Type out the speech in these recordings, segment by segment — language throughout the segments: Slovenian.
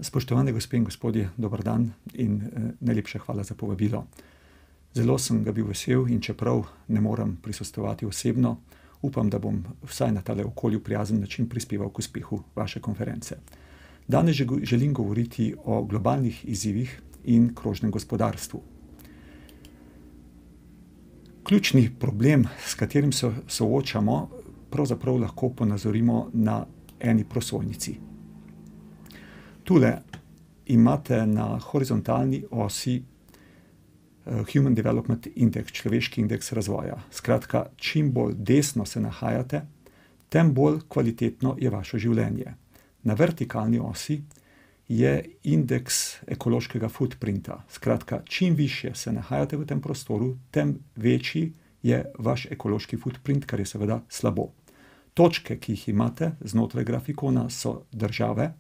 Spoštovane gospe in gospodje, dober dan in najlepša hvala za povabilo. Zelo sem ga bil vesel in čeprav ne morem prisostvovati osebno, upam, da bom vsaj na tale okolju prijazen način prispeval k uspehu vaše konference. Danes želim govoriti o globalnih izzivih in krožnem gospodarstvu. Ključni problem, s katerim se soočamo, pravzaprav lahko ponazorimo na eni prosojnici. Tule imate na horizontalni osi Human Development Index, človeški indeks razvoja. Skratka, čim bolj desno se nahajate, tem bolj kvalitetno je vaše življenje. Na vertikalni osi je indeks ekološkega footprinta. Skratka, čim višje se nahajate v tem prostoru, tem večji je vaš ekološki footprint, kar je seveda slabo. Točke, ki jih imate znotraj grafikona, so države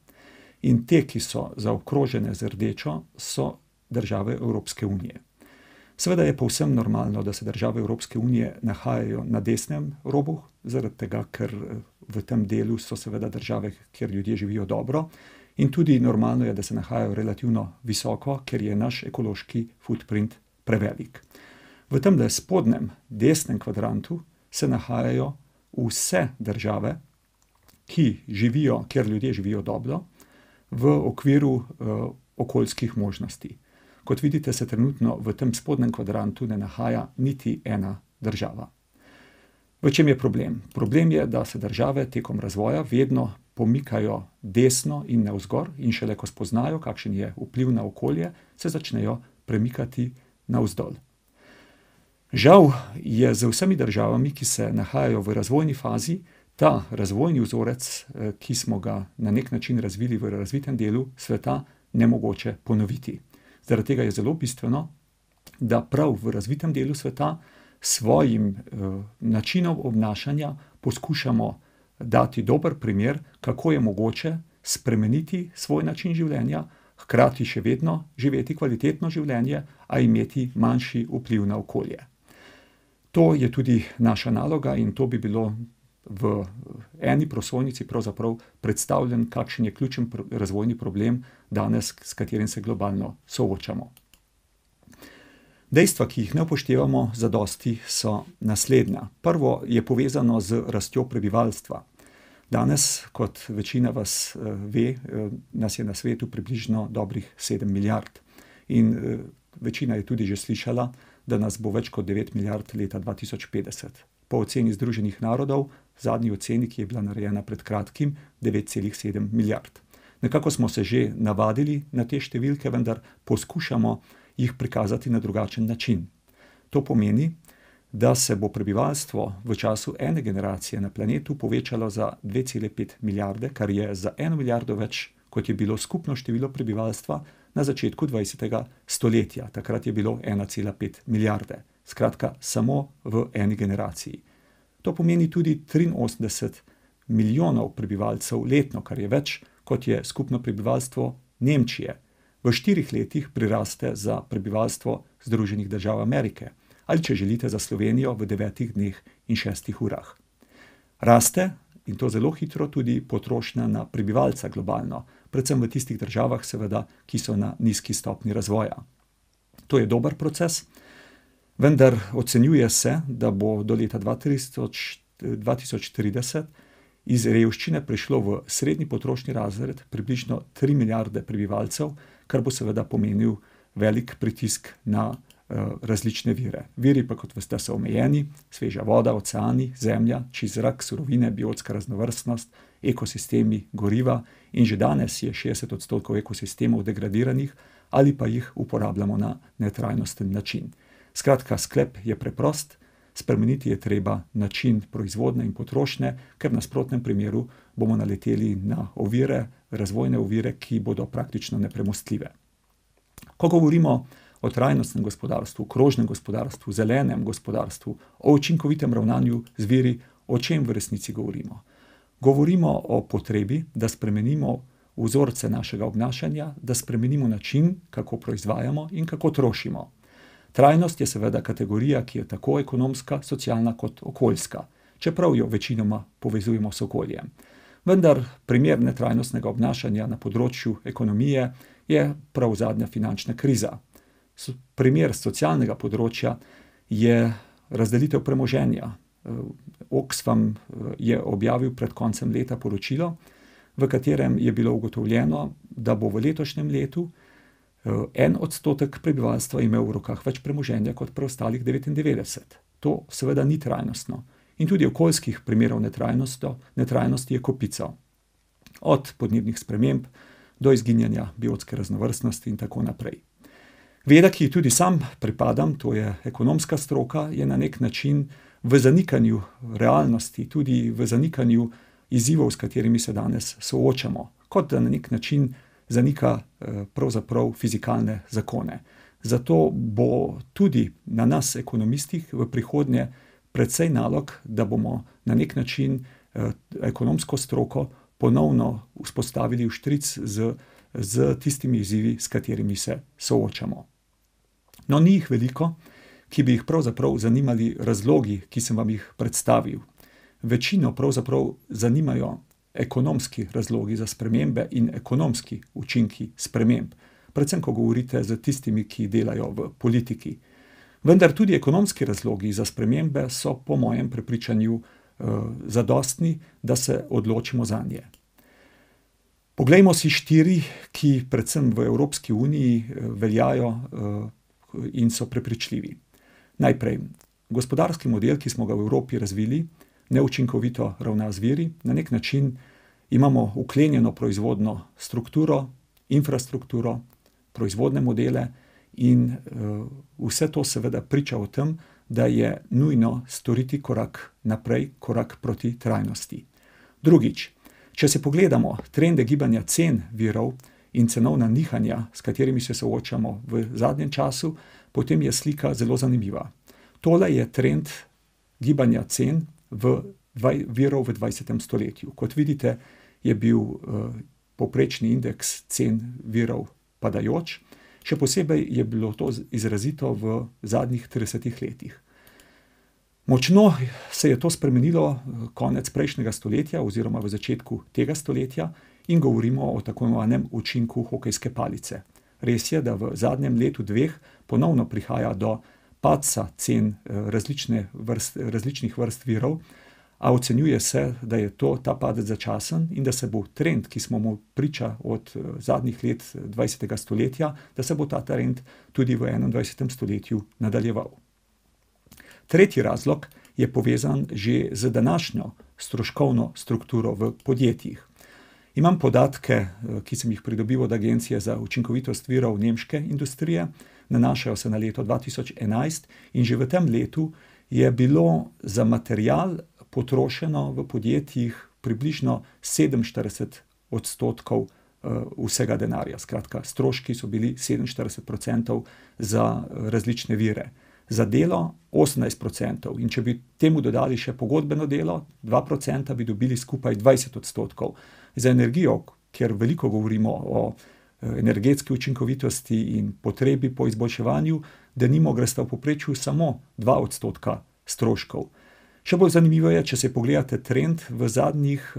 in te, ki so zaokrožene z rdečo, so države Evropske unije. Seveda je povsem normalno, da se države Evropske unije nahajajo na desnem robu, zaradi tega, ker v tem delu so seveda države, kjer ljudje živijo dobro, in tudi normalno je, da se nahajajo relativno visoko, ker je naš ekološki footprint prevelik. V temle spodnjem desnem kvadrantu se nahajajo vse države, kjer ljudje živijo dobro, v okviru okoljskih možnosti. Kot vidite, se trenutno v tem spodnjem kvadrantu ne nahaja niti ena država. V čem je problem? Problem je, da se države tekom razvoja vedno pomikajo desno in navzgor in šele ko spoznajo, kakšen je vpliv na okolje, se začnejo premikati navzdol. Žal je z vsemi državami, ki se nahajajo v razvojni fazi, ta razvojni vzorec, ki smo ga na nek način razvili v razvitem delu sveta, nemogoče ponoviti. Zaradi tega je zelo bistveno, da prav v razvitem delu sveta svojim načinom obnašanja poskušamo dati dober primer, kako je mogoče spremeniti svoj način življenja, hkrati še vedno živeti kvalitetno življenje, a imeti manjši vpliv na okolje. To je tudi naša naloga in to bi bilo v eni prosojnici pravzaprav predstavljen, kakšen je ključen razvojni problem danes, s katerim se globalno soočamo. Dejstva, ki jih ne upoštevamo zadosti, so naslednja. Prvo je povezano z rastjo prebivalstva. Danes, kot večina vas ve, nas je na svetu približno dobrih 7 milijard. In večina je tudi že slišala, da nas bo več kot 9 milijard leta 2050. Po oceni Združenih narodov, zadnji oceni, ki je bila narejena pred kratkim, 9,7 milijard. Nekako smo se že navadili na te številke, vendar poskušamo jih prikazati na drugačen način. To pomeni, da se bo prebivalstvo v času ene generacije na planetu povečalo za 2,5 milijarde, kar je za 1 milijardo več, kot je bilo skupno število prebivalstva na začetku 20. stoletja. Takrat je bilo 1,5 milijarde. Skratka, samo v eni generaciji. To pomeni tudi 83 milijonov prebivalcev letno, kar je več, kot je skupno prebivalstvo Nemčije. V 4 letih priraste za prebivalstvo Združenih držav Amerike. Ali če želite za Slovenijo v 9 dneh in 6 urah. Raste, in to zelo hitro, tudi potrošnja na prebivalca globalno, predvsem v tistih državah, seveda, ki so na nizki stopnji razvoja. To je dober proces, vendar ocenjuje se, da bo do leta 2030 iz revščine prišlo v srednji potrošni razred približno 3 milijarde prebivalcev, kar bo seveda pomenil velik pritisk na različne vire. Viri pa, kot veste, so omejeni: sveža voda, oceani, zemlja, čist zrak, surovine, biotska raznovrstnost, ekosistemi, goriva, in že danes je 60% ekosistemov degradiranih ali pa jih uporabljamo na netrajnosten način. Skratka, sklep je preprost: spremeniti je treba način proizvodnje in potrošnje, ker v nasprotnem primeru bomo naleteli na ovire, razvojne ovire, ki bodo praktično nepremostljive. Ko govorimo o trajnostnem gospodarstvu, krožnem gospodarstvu, zelenem gospodarstvu, o učinkovitem ravnanju z viri, o čem v resnici govorimo? Govorimo o potrebi, da spremenimo vzorce našega obnašanja, da spremenimo način, kako proizvajamo in kako trošimo. Trajnost je seveda kategorija, ki je tako ekonomska, socialna kot okoljska, čeprav jo večinoma povezujemo s okoljem. Vendar primer netrajnostnega obnašanja na področju ekonomije je prav zadnja finančna kriza. Primer socialnega področja je razdelitev premoženja. Oxfam je objavil pred koncem leta poročilo, v katerem je bilo ugotovljeno, da bo v letošnjem letu 1% prebivalstva imel v rokah več premoženja kot preostalih 99. To seveda ni trajnostno. In tudi okoljskih primerov netrajnosti je kopica. Od podnebnih sprememb do izginjanja biotske raznovrstnosti in tako naprej. Veda, ki ji tudi sam pripadam, to je ekonomska stroka, je na nek način v zanikanju realnosti, tudi v zanikanju izzivov, s katerimi se danes soočamo, kot da na nek način zanika pravzaprav fizikalne zakone. Zato bo tudi na nas, ekonomistih, v prihodnje precej nalog, da bomo na nek način ekonomsko stroko ponovno vzpostavili vštric z tistimi izzivi, s katerimi se soočamo. No, ni jih veliko, ki bi jih pravzaprav zanimali razlogi, ki sem vam jih predstavil. Večino pravzaprav zanimajo ekonomski razlogi za spremembe in ekonomski učinki sprememb, predvsem ko govorite z tistimi, ki delajo v politiki. Vendar tudi ekonomski razlogi za spremembe so po mojem prepričanju zadostni, da se odločimo zanje. Poglejmo si 4, ki predvsem v Evropski uniji veljajo in so prepričljivi. Najprej, gospodarski model, ki smo ga v Evropi razvili, neučinkovito ravna z viri, na nek način imamo uklenjeno proizvodno strukturo, infrastrukturo, proizvodne modele in vse to seveda priča o tem, da je nujno storiti korak naprej, korak proti trajnosti. Drugič, če se pogledamo trende gibanja cen virov in cenovna nihanja, s katerimi se soočamo v zadnjem času, potem je slika zelo zanimiva. Tole je trend gibanja cen virov v 20. stoletju. Kot vidite, je bil povprečni indeks cen virov padajoč, še posebej je bilo to izrazito v zadnjih 30 letih. Močno se je to spremenilo konec prejšnjega stoletja oziroma v začetku tega stoletja in govorimo o tako imenovanem učinku hokejske palice. Res je, da v zadnjem letu, 2 ponovno prihaja do padca cen različnih vrst virov, a ocenjuje se, da je ta padec začasen in da se bo trend, ki smo mu priča od zadnjih let 20. stoletja, da se bo ta trend tudi v 21. stoletju nadaljeval. Tretji razlog je povezan že z današnjo stroškovno strukturo v podjetjih. Imam podatke, ki sem jih pridobil od Agencije za učinkovitost virov nemške industrije, nanašajo se na leto 2011 in že v tem letu je bilo za material potrošeno v podjetjih približno 47% vsega denarja. Skratka, stroški so bili 47% za različne vire. Za delo 18%. In če bi temu dodali še pogodbeno delo, 2%, bi dobili skupaj 20%. Za energijo, kjer veliko govorimo o energetski učinkovitosti in potrebi po izboljševanju, denimo gresta v povprečju samo 2% stroškov. Še bolj zanimivo je, če se pogledate trend v zadnjih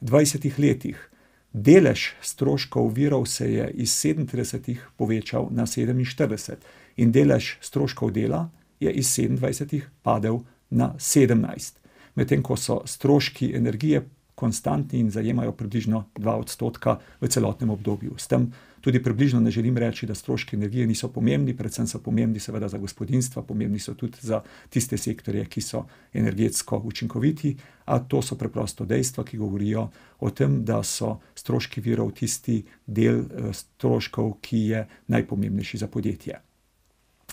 20 letih. Delež stroškov virov se je iz 37 povečal na 47 in delež stroškov dela je iz 27 padel na 17. Medtem ko so stroški energije konstantni in zajemajo približno 2% v celotnem obdobju. S tem tudi približno ne želim reči, da stroški energije niso pomembni, predvsem so pomembni seveda za gospodinjstva, pomembni so tudi za tiste sektorje, ki so energetsko učinkoviti, a to so preprosto dejstva, ki govorijo o tem, da so stroški virov tisti del stroškov, ki je najpomembnejši za podjetje.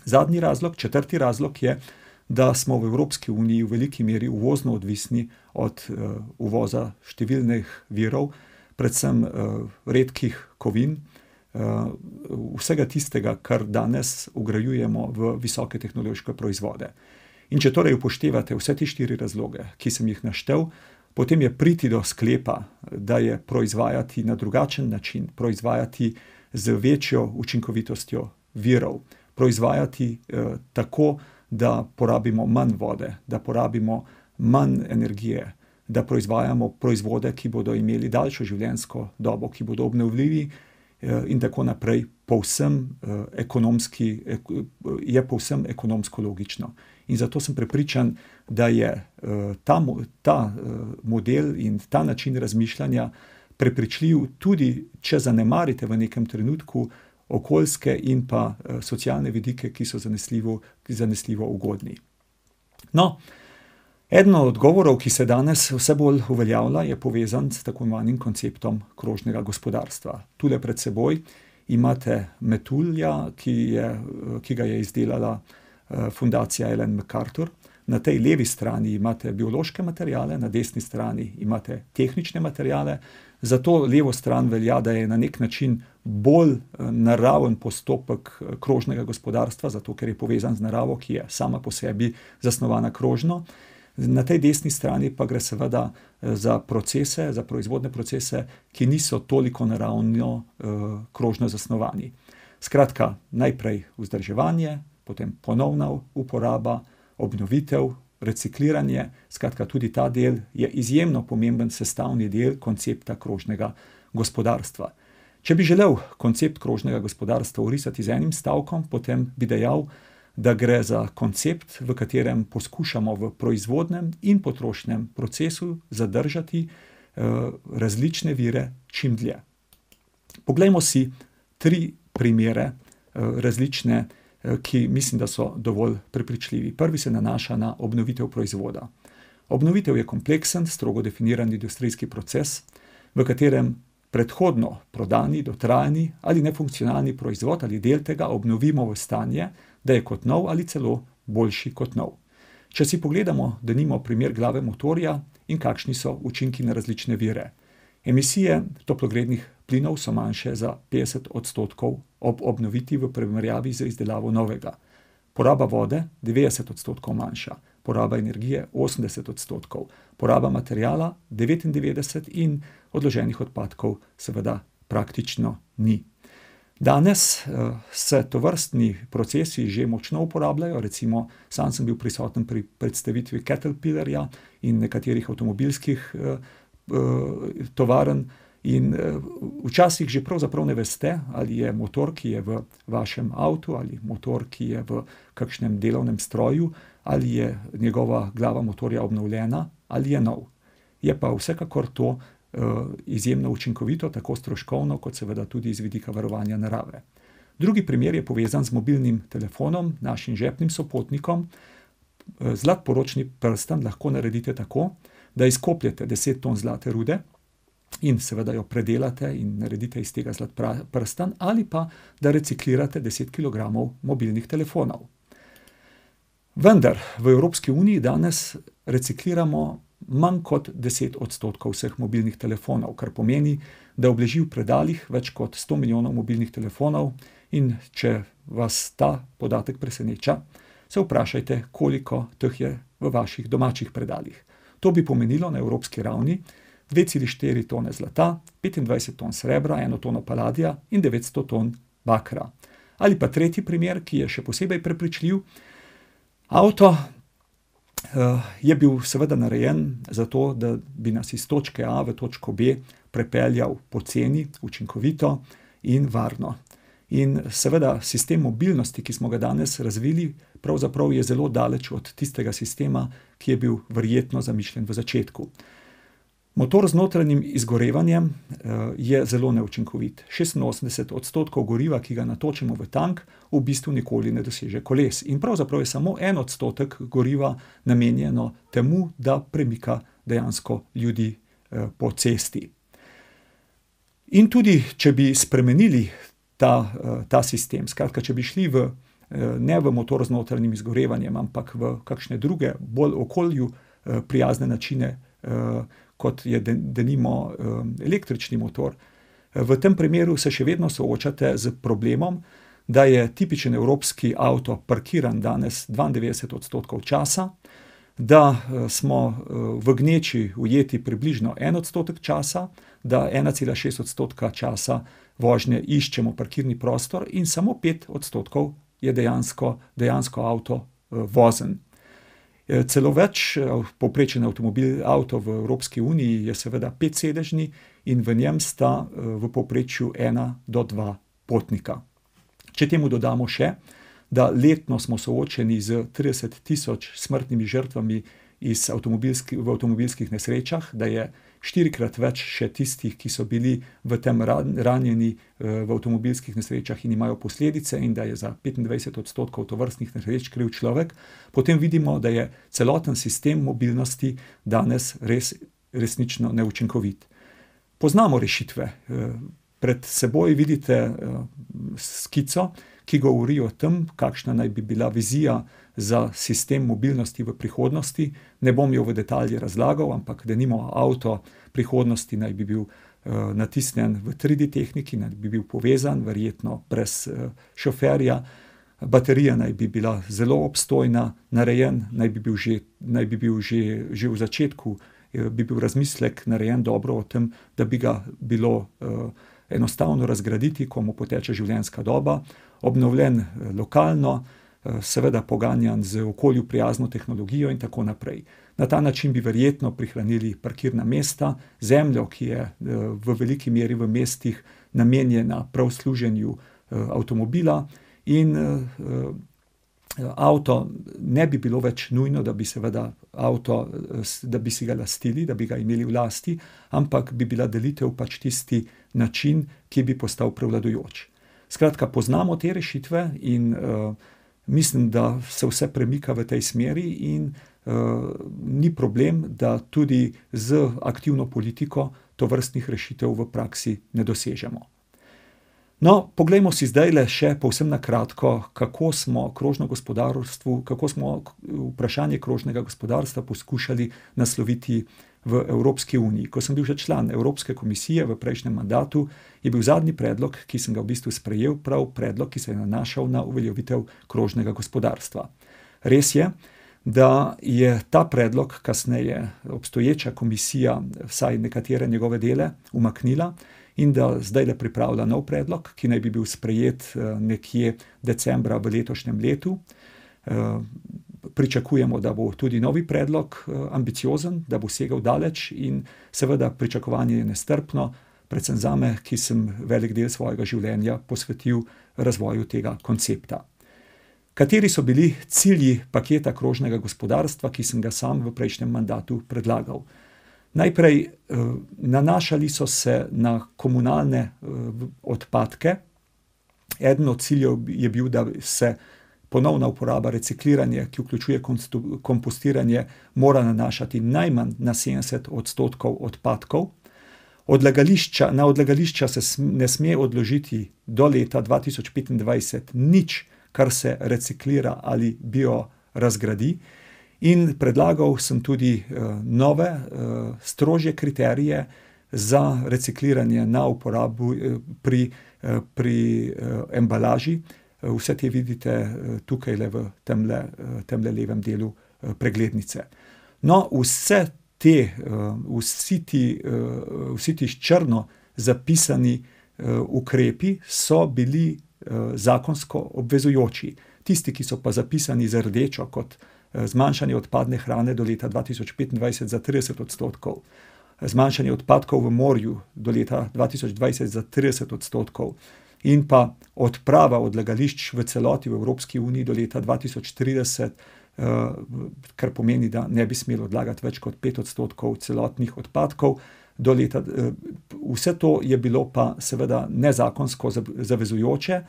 Zadnji razlog, četrti razlog je, da smo v Evropski uniji v veliki meri uvozno odvisni od uvoza številnih virov, predvsem redkih kovin, vsega tistega, kar danes vgrajujemo v visoke tehnološke proizvode. In če torej upoštevate vse te 4 razloge, ki sem jih naštel, potem je priti do sklepa, da je proizvajati na drugačen način, proizvajati z večjo učinkovitostjo virov, proizvajati tako, da porabimo manj vode, da porabimo manj energije, da proizvajamo proizvode, ki bodo imeli daljšo življenjsko dobo, ki bodo obnovljivi, in tako naprej, je povsem ekonomsko logično. In zato sem prepričan, da je ta model in ta način razmišljanja prepričljiv, tudi če zanemarite v nekem trenutku okoljske in pa socialne vidike, ki so zanesljivo ugodni. No, eden od odgovorov, ki se danes vse bolj uveljavlja, je povezan s tako imenovanim konceptom krožnega gospodarstva. Tule pred seboj imate metulja, ki ga je izdelala fundacija Ellen MacArthur. Na tej levi strani imate biološke materiale, na desni strani imate tehnične materiale. Za to levo stran velja, da je na nek način bolj naraven postopek krožnega gospodarstva, zato ker je povezan z naravo, ki je sama po sebi zasnovana krožno. Na tej desni strani pa gre seveda za procese, za proizvodne procese, ki niso toliko naravno krožno zasnovani. Skratka, najprej vzdrževanje, potem ponovna uporaba, obnovitev, recikliranje, skratka tudi ta del je izjemno pomemben sestavni del koncepta krožnega gospodarstva. Če bi želel koncept krožnega gospodarstva orisati z enim stavkom, potem bi dejal, da gre za koncept, v katerem poskušamo v proizvodnem in potrošnem procesu zadržati različne vire čim dlje. Poglejmo si 3 primere različne, ki mislim, da so dovolj prepričljivi. Prvi se nanaša na obnovitev proizvoda. Obnovitev je kompleksen, strogo definiran industrijski proces, v katerem predhodno prodani, dotrajani ali nefunkcionalni proizvod ali del tega obnovimo v stanje, da je kot nov ali celo boljši kot nov. Če si pogledamo denimo primer glave motorja in kakšni so učinki na različne vire. Emisije toplogrednih plinov so manjše za 50% ob obnovitvi v primerjavi z izdelavo novega. Poraba vode 90% manjša, poraba energije 80%, poraba materiala 99% in odloženih odpadkov seveda praktično ni. Danes se tovrstni procesi že močno uporabljajo, recimo sam sem bil prisoten pri predstavitvi Caterpillarja in nekaterih avtomobilskih tovarn in včasih že pravzaprav ne veste, ali je motor, ki je v vašem avtu, ali motor, ki je v kakšnem delovnem stroju, ali je njegova glava motorja obnovljena, ali je nov. Je pa vsekakor to izjemno učinkovito, tako stroškovno, kot seveda tudi iz vidika varovanja narave. Drugi primer je povezan z mobilnim telefonom, našim žepnim sopotnikom. Zlatoporočni prstan lahko naredite tako, da izkopljete 10 ton zlate rude in seveda jo predelate in naredite iz tega zlat prstan, ali pa da reciklirate 10 kilogramov mobilnih telefonov. Vendar v Evropski uniji danes recikliramo manj kot 10% vseh mobilnih telefonov, kar pomeni, da obleži v predalih več kot 100 milijonov mobilnih telefonov in če vas ta podatek preseneča, se vprašajte, koliko teh je v vaših domačih predalih. To bi pomenilo na evropski ravni 2,4 tone zlata, 25 ton srebra, 1 tono paladija in 900 ton bakra. Ali pa tretji primer, ki je še posebej prepričljiv. Avto je bil seveda narejen zato, da bi nas iz točke A v točko B prepeljal poceni, učinkovito in varno. In seveda sistem mobilnosti, ki smo ga danes razvili, pravzaprav je zelo daleč od tistega sistema, ki je bil verjetno zamišljen v začetku. Motor z notranjim izgorevanjem je zelo neučinkovit. 86% goriva, ki ga natočimo v tank, v bistvu nikoli ne doseže koles. In pravzaprav je samo 1% goriva namenjeno temu, da premika dejansko ljudi po cesti. In tudi, če bi spremenili ta sistem, skratka, če bi šli ne v motor z notranjim izgorevanjem, ampak v kakšne druge, bolj okolju prijazne načine, kot je denimo električni motor. V tem primeru se še vedno soočate z problemom, da je tipičen evropski avto parkiran danes 92% časa, da smo v gneči ujeti približno 1% časa, da 1,6% časa vožnje iščemo parkirni prostor in samo 5% je dejansko avto vozen. Celo več, povprečen avto v Evropski uniji je seveda 5-sedežni in v njem sta v povprečju 1 do 2 potnika. Če temu dodamo še, da letno smo soočeni z 30 tisoč smrtnimi žrtvami v avtomobilskih nesrečah, da je 4-krat več še tistih, ki so bili v tem ranjeni v avtomobilskih nesrečah in imajo posledice, in da je za 25% tovrstnih nesreč kriv človek, potem vidimo, da je celoten sistem mobilnosti danes resnično neučinkovit. Poznamo rešitve. Pred seboj vidite skico, ki govori o tem, kakšna naj bi bila vizija za sistem mobilnosti v prihodnosti. Ne bom jo v detalje razlagal, ampak denimo avto prihodnosti naj bi bil natisnjen v 3D tehniki, naj bi bil povezan, verjetno brez šoferja. Baterija naj bi bila zelo obstojna, narejen naj bi bil že v začetku, bi bil razmislek narejen dobro o tem, da bi ga bilo enostavno razgraditi, ko mu poteče življenjska doba, obnovljen lokalno, seveda poganjan z okolju prijazno tehnologijo in tako naprej. Na ta način bi verjetno prihranili parkirna mesta, zemljo, ki je v veliki meri v mestih namenjena prav služenju avtomobila, in avto ne bi bilo več nujno, da bi seveda avto, da bi si ga lastili, da bi ga imeli v lasti, ampak bi bila delitev pač tisti način, ki bi postal prevladujoč. Skratka, poznamo te rešitve in mislim, da se vse premika v tej smeri in ni problem, da tudi z aktivno politiko tovrstnih rešitev v praksi ne dosežemo. No, poglejmo si zdajle še povsem na kratko, kako smo vprašanje krožnega gospodarstva poskušali nasloviti v Evropski uniji. Ko sem bil že član Evropske komisije v prejšnjem mandatu, je bil zadnji predlog, ki sem ga v bistvu sprejel, prav predlog, ki se je nanašal na uveljavitev krožnega gospodarstva. Res je, da je ta predlog kasneje obstoječa komisija vsaj nekatere njegove dele umaknila in da zdajle pripravlja nov predlog, ki naj bi bil sprejet nekje decembra v letošnjem letu. Pričakujemo, da bo tudi novi predlog ambiciozen, da bo segal daleč in seveda pričakovanje je nestrpno, predvsem zame, ki sem velik del svojega življenja posvetil razvoju tega koncepta. Kateri so bili cilji paketa krožnega gospodarstva, ki sem ga sam v prejšnjem mandatu predlagal? Najprej nanašali so se na komunalne odpadke. Eden od ciljev je bil, da se ponovna uporaba, recikliranje, ki vključuje kompostiranje, mora nanašati najmanj na 70% odpadkov. Na odlagališča se ne sme odložiti do leta 2025 nič, kar se reciklira ali biorazgradi. In predlagal sem tudi nove, strožje kriterije za recikliranje na uporabu pri embalaži. Vse te vidite tukajle v temle levem delu preglednice. No, vsi ti črno zapisani ukrepi so bili zakonsko obvezujoči. Tisti, ki so pa zapisani z rdečo, kot zmanjšanje odpadne hrane do leta 2025 za 30%, zmanjšanje odpadkov v morju do leta 2020 za 30% in pa odprava odlagališč v celoti v Evropski uniji do leta 2030, kar pomeni, da ne bi smelo odlagati več kot 5% celotnih odpadkov do leta. Vse to je bilo pa seveda nezakonsko zavezujoče.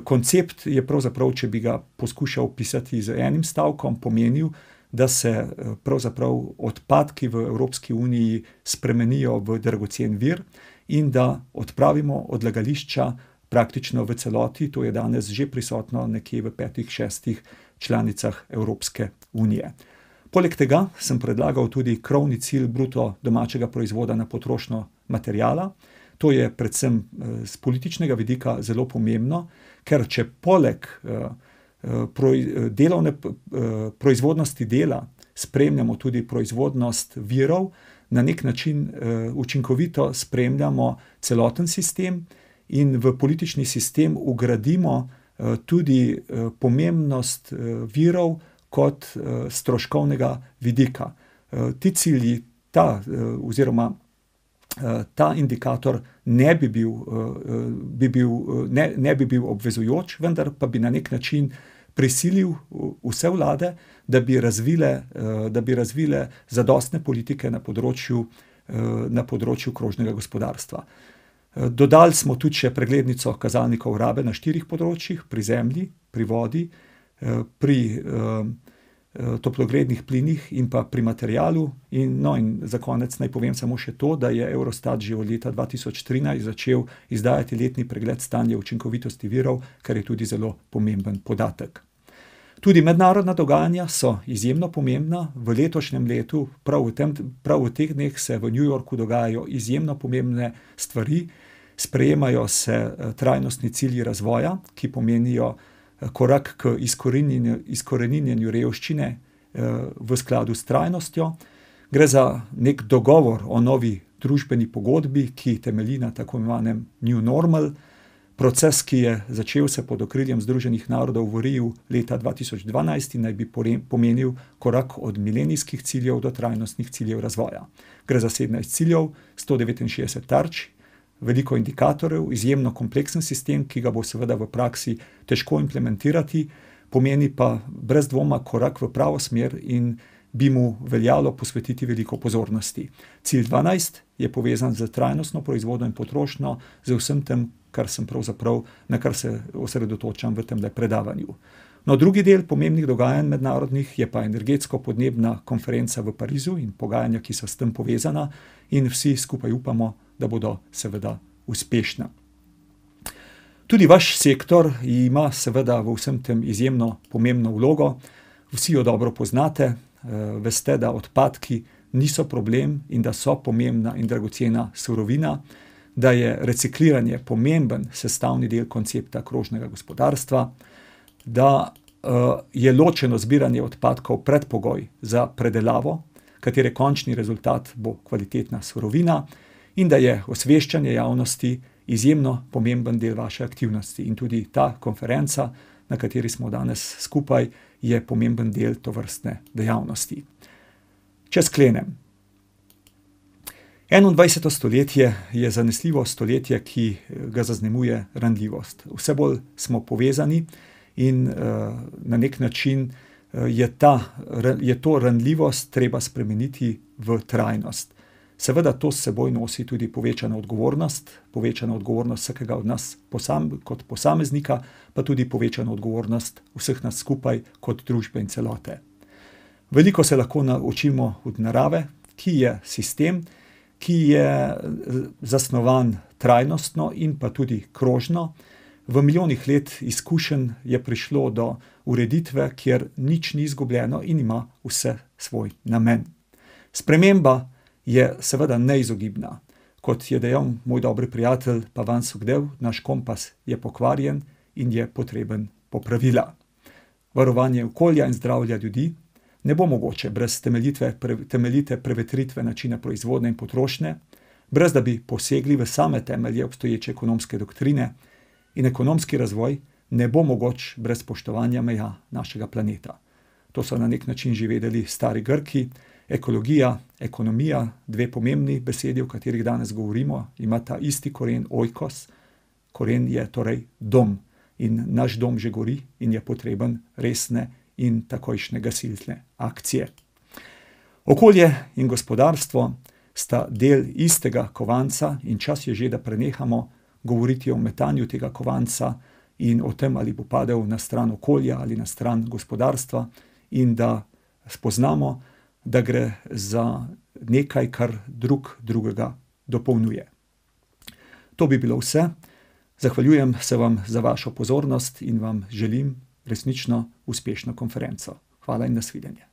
Koncept je pravzaprav, če bi ga poskušal opisati z enim stavkom, pomenil, da se pravzaprav odpadki v Evropski uniji spremenijo v dragocen vir in da odpravimo odlagališča praktično v celoti. To je danes že prisotno nekje v 5-6 članicah Evropske unije. Poleg tega sem predlagal tudi krovni cilj bruto domačega proizvoda na potrošnjo materiala. To je predvsem z političnega vidika zelo pomembno, ker če poleg proizvodnosti dela spremljamo tudi proizvodnost virov, na nek način učinkovito spremljamo celoten sistem in v politični sistem vgradimo tudi pomembnost virov kot stroškovnega vidika. Ti cilji, ta indikator ne bi bil obvezujoč, vendar pa bi na nek način prisilil vse vlade, da bi razvile zadostne politike na področju krožnega gospodarstva. Dodali smo tudi še preglednico kazalnikov rabe na 4 področjih: pri zemlji, pri vodi, pri toplogrednih plinih in pa pri materialu. In za konec naj povem samo še to, da je Eurostat že od leta 2013 začel izdajati letni pregled stanja učinkovitosti virov, kar je tudi zelo pomemben podatek. Tudi mednarodna dogajanja so izjemno pomembna. V letošnjem letu, prav v teh dneh, se v New Yorku dogajajo izjemno pomembne stvari. Sprejemajo se trajnostni cilji razvoja, ki pomenijo korak k izkoreninjenju revščine v skladu s trajnostjo. Gre za nek dogovor o novi družbeni pogodbi, ki temelji na tako imenovanem New Normal. Proces, ki je začel se pod okriljem Združenih narodov v Riu leta 2012 in naj bi pomenil korak od milenijskih ciljev do trajnostnih ciljev razvoja. Gre za 17 ciljev, 169 tarč, veliko indikatorjev, izjemno kompleksen sistem, ki ga bo seveda v praksi težko implementirati, pomeni pa brez dvoma korak v pravo smer in bi mu veljalo posvetiti veliko pozornosti. Cilj 12 je povezan z trajnostno proizvodnjo in potrošnjo, z vsem tem, na kar se osredotočam v temle predavanju. No, drugi del pomembnih dogajanj mednarodnih je pa energetsko-podnebna konferenca v Parizu in pogajanja, ki so s tem povezana, in vsi skupaj upamo, da bodo seveda uspešna. Tudi vaš sektor ima seveda v vsem tem izjemno pomembno vlogo. Vsi jo dobro poznate, veste, da odpadki niso problem in da so pomembna in dragocena surovina, da je recikliranje pomemben sestavni del koncepta krožnega gospodarstva, da je ločeno zbiranje odpadkov predpogoj za predelavo, katere končni rezultat bo kvalitetna surovina, in da je osveščanje javnosti izjemno pomemben del vaše aktivnosti. In tudi ta konferenca, na kateri smo danes skupaj, je pomemben del tovrstne dejavnosti. Če sklenem. 21. stoletje je zanesljivo stoletje, ki ga zaznamuje ranljivost. Vse bolj smo povezani in na nek način je to ranljivost treba spremeniti v trajnost. Seveda to s seboj nosi tudi povečano odgovornost vsakega od nas kot posameznika, pa tudi povečano odgovornost vseh nas skupaj kot družbe in celote. Veliko se lahko naučimo od narave, ki je sistem, ki je zasnovan trajnostno in pa tudi krožno. V milijonih let izkušenj je prišlo do ureditve, kjer nič ni izgubljeno in ima vse svoj namen. Sprememba je seveda neizogibna. Kot je dejal moj dobri prijatelj Pavan Sukhdev, naš kompas je pokvarjen in je potreben popravila. Varovanje okolja in zdravja ljudi ne bo mogoče brez temeljite prevetritve načina proizvodnje in potrošnje, brez da bi posegli v same temelje obstoječe ekonomske doktrine, in ekonomski razvoj ne bo mogoč brez spoštovanja meja našega planeta. To so na nek način že vedeli stari Grki. Ekologija, ekonomija, dve pomembni besedi, o katerih danes govorimo, imata isti koren oikos. Koren je torej dom. In naš dom že gori in je potreben resne in takojšnje gasilne akcije. Okolje in gospodarstvo sta del istega kovanca in čas je že, da prenehamo govoriti o metanju tega kovanca in o tem, ali bo padel na stran okolja ali na stran gospodarstva, in da spoznamo, da gre za nekaj, kar drugega dopolnjuje. To bi bilo vse. Zahvaljujem se vam za vašo pozornost in vam želim resnično uspešno konferenco. Hvala in nasvidenje.